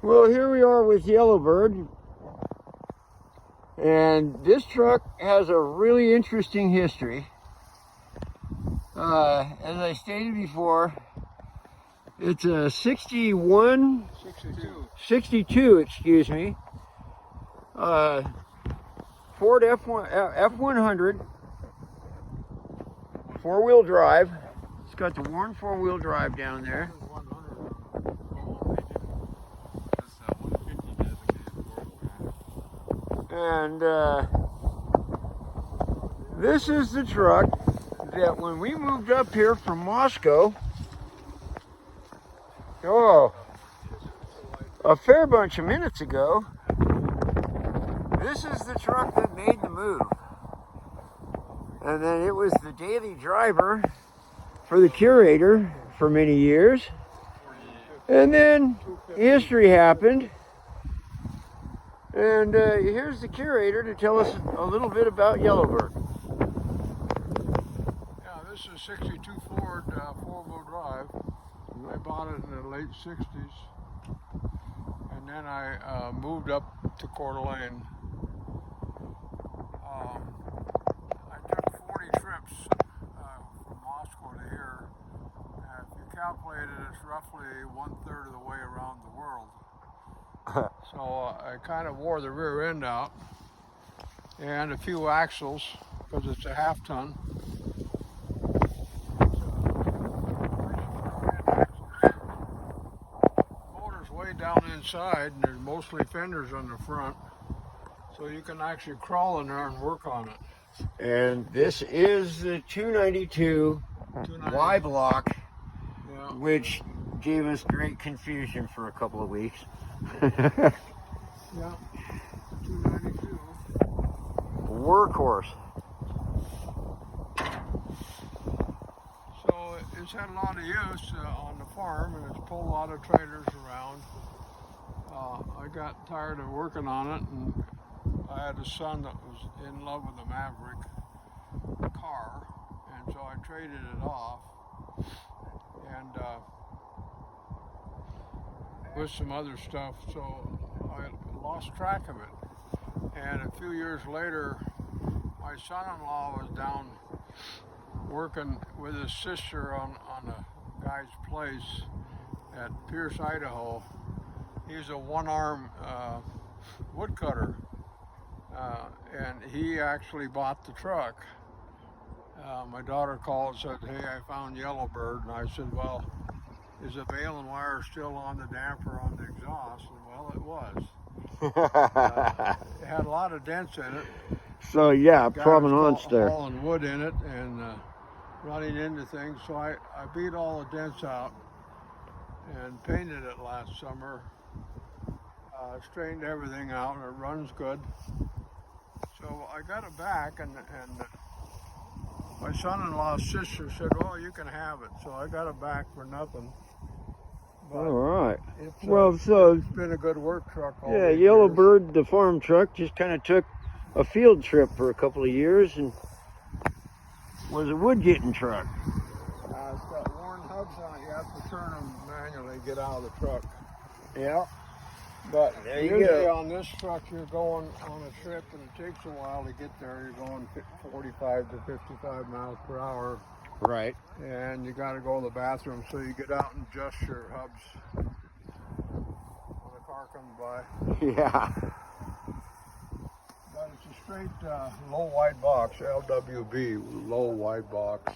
Well, here we are with Yellowbird, and this truck has a really interesting history. As I stated before, it's a 62, excuse me, Ford F100 four-wheel drive. It's got the Warn four-wheel drive down there. And this is the truck that when we moved up here from Moscow, a fair bunch of minutes ago, this is the truck that made the move. And then it was the daily driver for the Curator for many years. And then history happened. And here's the Curator to tell us a little bit about Yellowbird. Yeah, this is a 62 Ford four-wheel drive. I bought it in the late 60s. And then I moved up to Coeur d'Alene. I took 40 trips from Moscow to here. If you calculate it, it's roughly 1/3 of the way around the world. So I kind of wore the rear end out and a few axles because it's a half-ton. Motor's way down inside and there's mostly fenders on the front, so you can actually crawl in there and work on it. And this is the 292 Y block, Yeah. which gave us great confusion for a couple of weeks. Yeah, 292. Workhorse. So it's had a lot of use on the farm, and it's pulled a lot of trailers around. I got tired of working on it, and I had a son that was in love with a Maverick car, and so I traded it off, and with some other stuff, so I lost track of it. And a few years later, my son-in-law was down working with his sister on a guy's place at Pierce, Idaho. He's a one-arm woodcutter, and he actually bought the truck. My daughter called and said, "Hey, I found Yellowbird," and I said, "Well, is the baling wire still on the damper on the exhaust?" And well, it was. It had a lot of dents in it. So yeah, provenance there. Hauling wood in it and running into things. So I beat all the dents out and painted it last summer. Straightened everything out, and it runs good. So I got it back, and my son-in-law's sister said, "Well, you can have it." So I got it back for nothing. But all right. It's, Well, so it's been a good work truck. yeah, Yellowbird, the farm truck, just kind of took a field trip for a couple of years and was a wood getting truck. It's got worn hubs on it. You have to turn them manually, get out of the truck. Yeah. But there you usually go. on this truck, you're going on a trip, and it takes a while to get there. You're going 45 to 55 miles per hour. Right. And you got to go to the bathroom, so you get out and adjust your hubs when a car comes by. Yeah. But it's a straight low wide box, LWB, low wide box.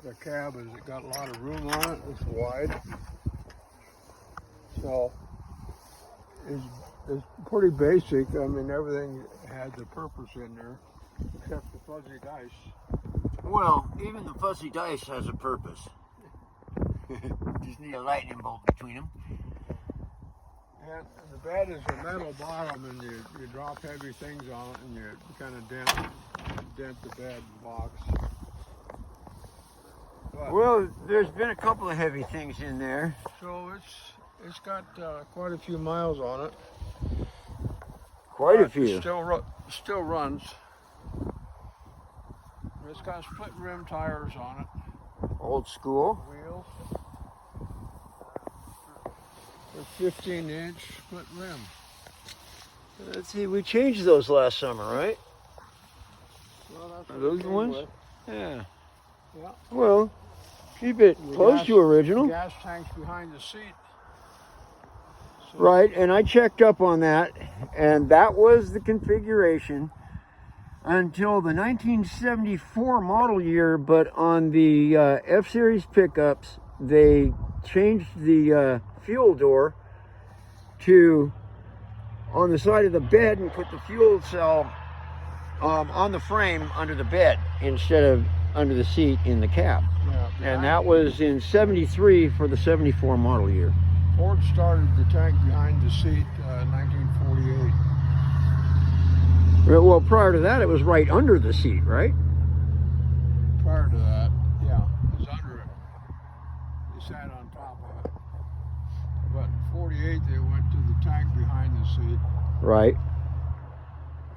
The cab has got a lot of room on it. It's wide, so it's pretty basic. I mean, everything has a purpose in there, except the fuzzy dice. Well, even the fuzzy dice has a purpose. Just need a lightning bolt between them. And the bed is a metal bottom, and you drop heavy things on it, and you kind of dent the bed box. But, Well, there's been a couple of heavy things in there. so it's got quite a few miles on it. Quite a It few. still runs. It's got split rim tires on it. Old school. Wheels. a 15-inch split rim. Let's see, we changed those last summer, right? Well, that's Are what those it the came ones? with. Yeah. Yeah. Well, keep it The close gas- to original. The gas tank's behind the seat. So Right, and I checked up on that, and that was the configuration until the 1974 model year, but on the F-Series pickups, they changed the fuel door to on the side of the bed and put the fuel cell on the frame under the bed instead of under the seat in the cab. Yeah, And that was in 73 for the 74 model year. Ford started the tank behind the seat 1948. Well, prior to that, it was right under the seat, right? Prior to that, yeah, it was under it. They sat on top of it. But in 48, they went to the tank behind the seat. Right.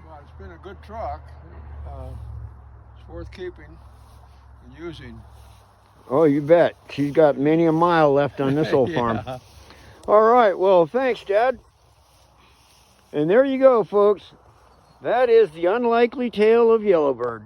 Well, it's been a good truck. It's worth keeping and using. Oh, you bet. She's got many a mile left on this old farm. Yeah. All right. Well, thanks, Dad. And there you go, folks. That is the unlikely tale of Yellowbird.